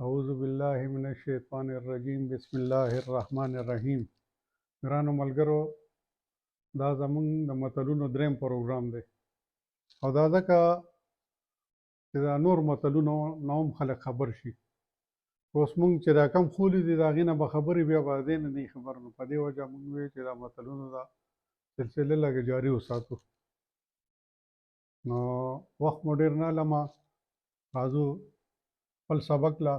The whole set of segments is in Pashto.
اعوذ بالله من الشیطان الرجیم بسم الله الرحمن الرحیم. ګرانو ملګرو، دا زمونږ د متلونو دریم پروګرام دی او دا ځکه چې دا نور متلونو نه هم خلک خبر شي. اوس مونږ چې دا کم خولي دي د هغې نه به خبرې بیا به دې نه نه خبر، نو په دې وجه مونږ وایو چې دا متلونو دا سلسله لږه جاري وساتو. نو وخت مو ډېر نه لمه، راځو خپل سبق له.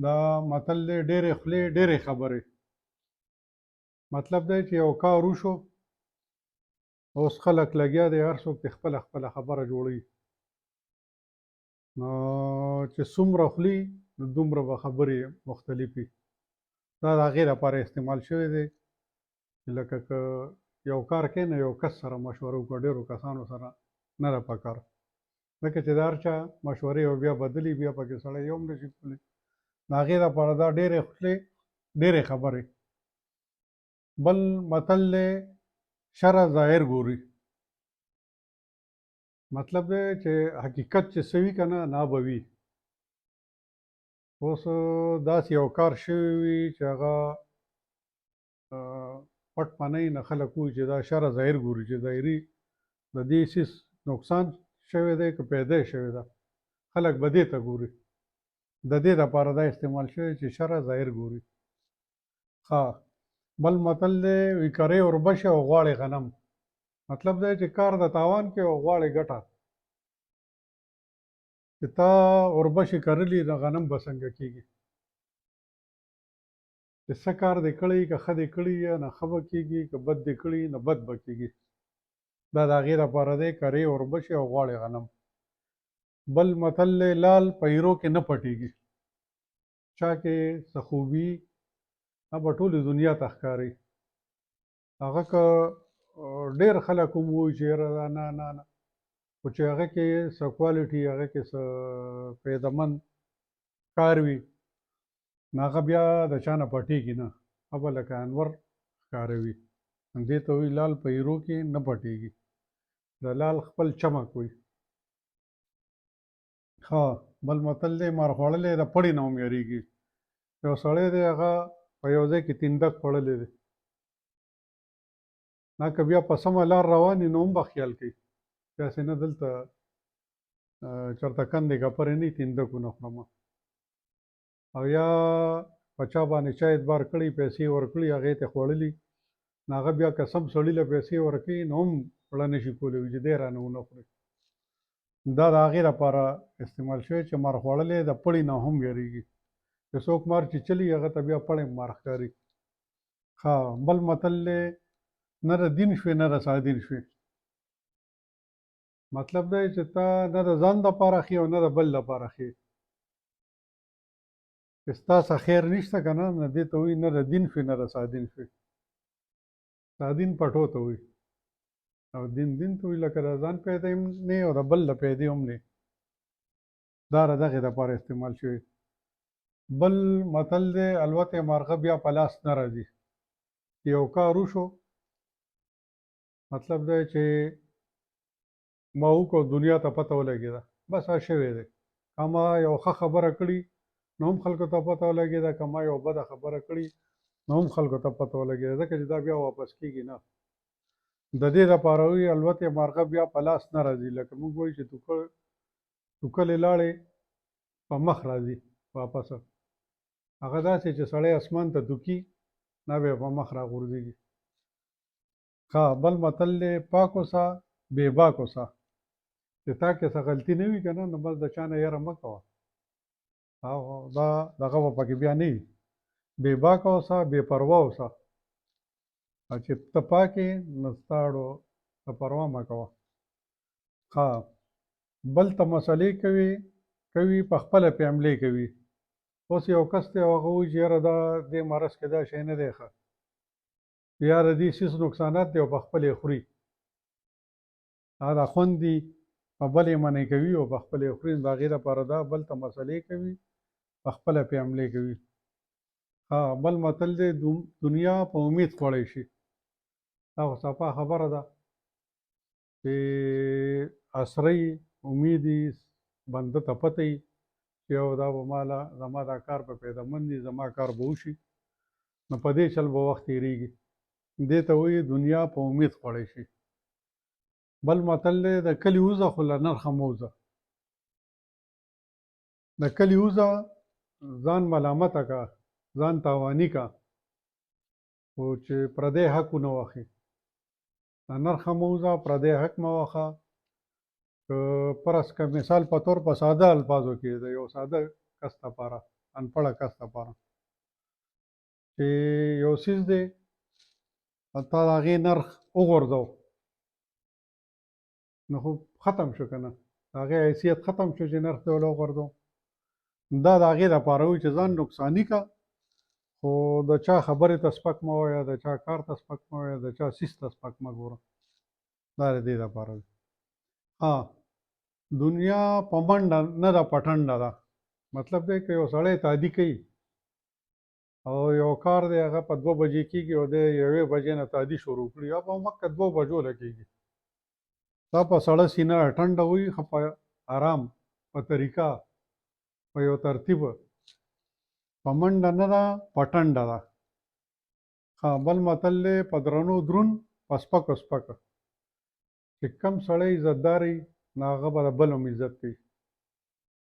دا متل دی ډېرې خولې ډېرې خبرې. مطلب دی چې یو کار وشو، اوس خلک لګیا دی، هر څوک د خپله خپله خبره جوړوي. نو چې څومره خولي نو دومره به خبرې مختلفې. دا د هغې لپاره استعمال شوی دی چې لکه که یو کار کوې نو یو کس سره مشوره وکړه، ډېرو کسانو سره نه ده پکار، ځکه چې د هر چا مشورې او بیا بدلي، بیا پکې سړی یو هم نشي کولی. د هغې لپاره دا ډېرې خولې ډېرې خبرې. بل متل دی شره ظاهر ګوري. مطلب دی چې حقیقت چې څه وي که نه نا به وي. اوس داسې یو کار شوی وي چې هغه پټ پنۍ نه خلک وایي چې دا شره ظاهر ګوري، چې ظاهري د دې څیز نقصان شوی دی که پیدا شوی ده، خلک به دې ته ګوري. د دې دپاره دا استعمال شوی چې شره ظاهر ګوري. ښه، بل متل دی وي کرۍ وربشې او غواړې غنم. مطلب دی چې کار د تاوان کې او غواړې ګټه. چې تا وربشې کرلي نو غنم به څنګه کېږي. چې څه کار دې کړی، که ښه دې کړي یا نه ښه به کېږي، که بد دې کړي نو بد به کېږي. دا د هغې دپاره دی کرۍ وربشې او غواړې غنم. بل متل دی لال په ایرو کې نه پټېږي. چا کې څه خوبي هغه به ټولې دنیا ته ښکاري. هغه که ډېر خلک هم ووایي چې یاره دا نه نه نه، خو چې هغه کې څه کوالټي، هغه کې څه فایدهمند کار وي نو هغه بیا د چا نه پټېږي نه، هغه به لکه انور ښکاروي. دې ته وایي لال په ایرو کې نه پټېږي. د لال خپل چمک وي. ښه، بل متل دی مار خوړلی د پړي نه هم یارېږي. یو سړی دی هغه په یو ځای کې تندک خوړلی دی، نه که بیا په سمه لار روان وي نو هم به خیال کوي داسې نه دلته چېرته کندې کپرې نه وي تندکونه خورمه. او یا په چا باندې چا اعتبار کړی، پیسې ورکړي، هغې ته خوړلي، نو هغه بیا که سم سړي له پیسې ورکوي نو هم زړه نه شي کولی چې دی رانه ونه خوري. دا د هغې لپاره استعمال شوی چې مار خوړلی د پړي نه هم یارېږي. چې څوک مار چیچلي هغه ته بیا پړی مار ښکاري. ښه، بل متل دی نه د دین شوې نه د سادین شوې. مطلب دی چې تا نه د ځان دپاره ښې او نه د بل دپاره ښې. چې ستا څه خیر نشته که نه، نو دې ته وایي نه د دین شوې نه د سادین شوې. سادین پټو ته وایي او دین ته وایي، لکه د ځان پیدا هم نه او د بل د پیدې هم نه. دا د دغې دپاره استعمال شوی. بل متل دی الوتې مارغه بیا په لاس نه راځي. یو کار وشو، مطلب دی چې ما وکړو دنیا ته پته ولګېده، بس هغه شوی دی. که ما یو ښه خبره کړي نو هم خلکو ته پته ولګېده، که ما یو بده خبره کړي نو هم خلکو ته پته ولګېده، ځکه چې دا بیا واپس کېږي نه. د دې دپاره وایي الوتې مارغه بیا په لاس نه راځي. لکه موږ وایو چې توکلې لاړې په مخ راځي واپسه. هغه داسې چې سړی اسمان ته توکي نه بیا په مخ راغورځېږي. ښه، بل متل دی پاک اوسه بې باک اوسه. چې تا کې څه غلطي نه وي که نه، نو بس د چا نه یره مه کوه، دا دغه به پکې بیا نه وي. بې باکه اوسه، بې پروا اوسه. او چې ته پاک یې نو ستا اړو ته پروا مه کوه. ښه، بل ته مسلې کوي په خپله پې حملې کوي. اوس یو کس دی او هغه وایي چې یاره دا دې مرض کې دا شی نه دی ښه، یا د دې څیز نقصانات دی او په خپل یې خوري. هغه دا خوند دي په بل یې منع کوي او په خپل یې خوري. نو د هغې دپاره دا بل ته مسلې کوي په خپله پې حملې کوي. ها، بل متل دی دنیا په امید خوړی شي. دا خو صفا خبره ده چې اسرې امید بنده ته پته وي یو دا به ماله زما دا کار په پیدمن دي زما کار به وشي نو په دې چل به وخت تېرېږي. دې ته وایي دنیا په امید خوړی شي. بل متل دی د کلي وزه خو له نرخه مه وځه. د کلي وزه ځان ملامته کا ځان تاواني کا خو چې پردی حق ونه واخلي. د نرخه مه وځه پردی حق مه واخله. که فرض که مثال په طور په ساده الفاظو کې د یو ساده کس لپاره انپړه کس لپاره چې یو څیز دی تا د هغې نرخ وغورځو نو خو ختم شو که نه د هغې حیثیت ختم شو چې نرخ دې ولې وغورځو. دا د هغې دپاره وي چې ځان نقصاني که خو د چا خبرې ته سپک مه وایه د چا کار ته سپک مه وایه د چا څیز ته سپک مه ګوره. دا د دې دپاره وي. دنیا په منډه نه ده په ټنډه ده. مطلب دی که یو سړی تعدي کوي او یو کار دی هغه په 2 بجې کېږي او دی 1 بجې نه تعدي شروع کړي یا په مکه 2 بجو له کېږي. دا په سړه سینه ټنډه وي ښه په آرام په طریقه په یو ترتیب په منډه نه ده په ټنډه ده. بل متل دی په درنو دروند په سپکو سپکه. چې کم سړی عزتدار وي نو هغه به د بل هم عزت کوي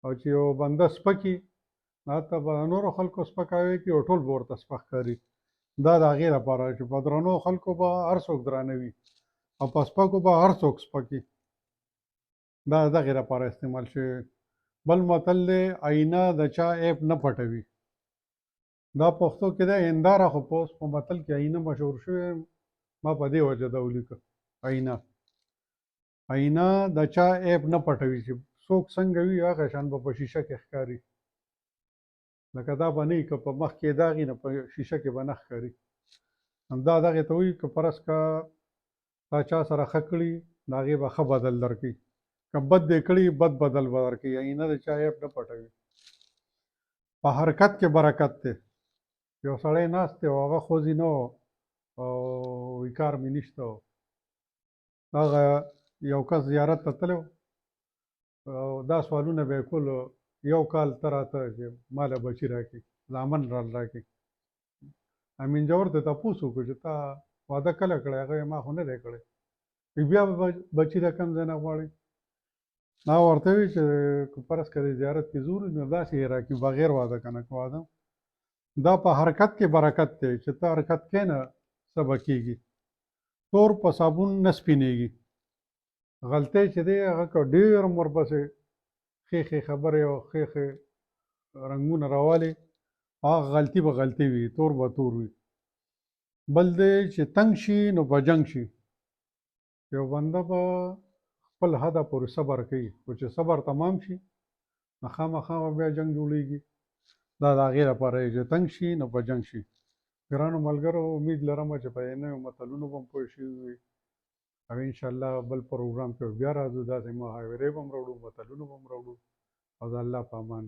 او چې یو بنده سپکي نو هلته به د نورو خلکو سپکاوی کوي او ټول به ورته سپک ښکاري. دا د هغې لپاره چې په درنو خلکو به هر څوک درانه وي او په سپکو به هر څوک سپک وي. دا د دغې لپاره استعمال شوی. بل متل دی آینه د چا عیب نه پټوي. دا پښتو کې دی هنداره خو په اوس په متل کې آینه مشهور شوی ما په دې وجه دا ولیکه آینه د چا عیب نه پټوي چې څوک څنګه وي هغه شان به په شیشه کې ښکاري. لکه دا به نه وي که په مخ کې داغ وي نو په شیشه کې به نه ښکاري. دا دغې ته وایي که فرض که تا چا سره ښه کړي د هغې به ښه بدل درکوي که بد دې کړي بد بدل به درکوي. آینه د چا عیب نه پټوي. په حرکت کې برکت دی. یو سړی ناست دی او هغه خوځي نه او وایي کار مې نشته هغه یو کس زیارت ته تللی او دا سوالونه به یې کول یو کال ته راته چې ماله بچي راکړي زامن راکړي. امین جوور ته تپوس وکړو چې تا واده کله کړی هغه ما خو نه دی کړی. بیا به بچي د کوم ځای نه غواړي. ما ورته وویل چې که فرض که د زیارت کې زور نو داسې یې راکړي بغیر واده که نه واده. دا په حرکت کې برکت دی چې ته حرکت کې نه څه به کېږي. تور په صابون نه سپینېږي. غلطۍ چې دی هغه که ډېر عمر پسې ښې ښې خبرې او ښې ښې رنګونه راوالي هغه غلطي به غلطي وي تور به تور وي. بل دی چې تنګ شي نو په جنګ شي. یو بنده به خپل حده پورې صبر کوي خو چې صبر تمام شي نو خامخا به بیا جنګ جوړېږي. دا د هغې لپاره چې تنګ شي نو په جنګ شي. ګرانو ملګرو امید لرم چې په نویو متلونو به هم پوه شوي وي او انشاءالله بل پروګرام کې بیا راځو. داسې محاورې به هم راوړو متلونه به هم راوړو او د الله په امان.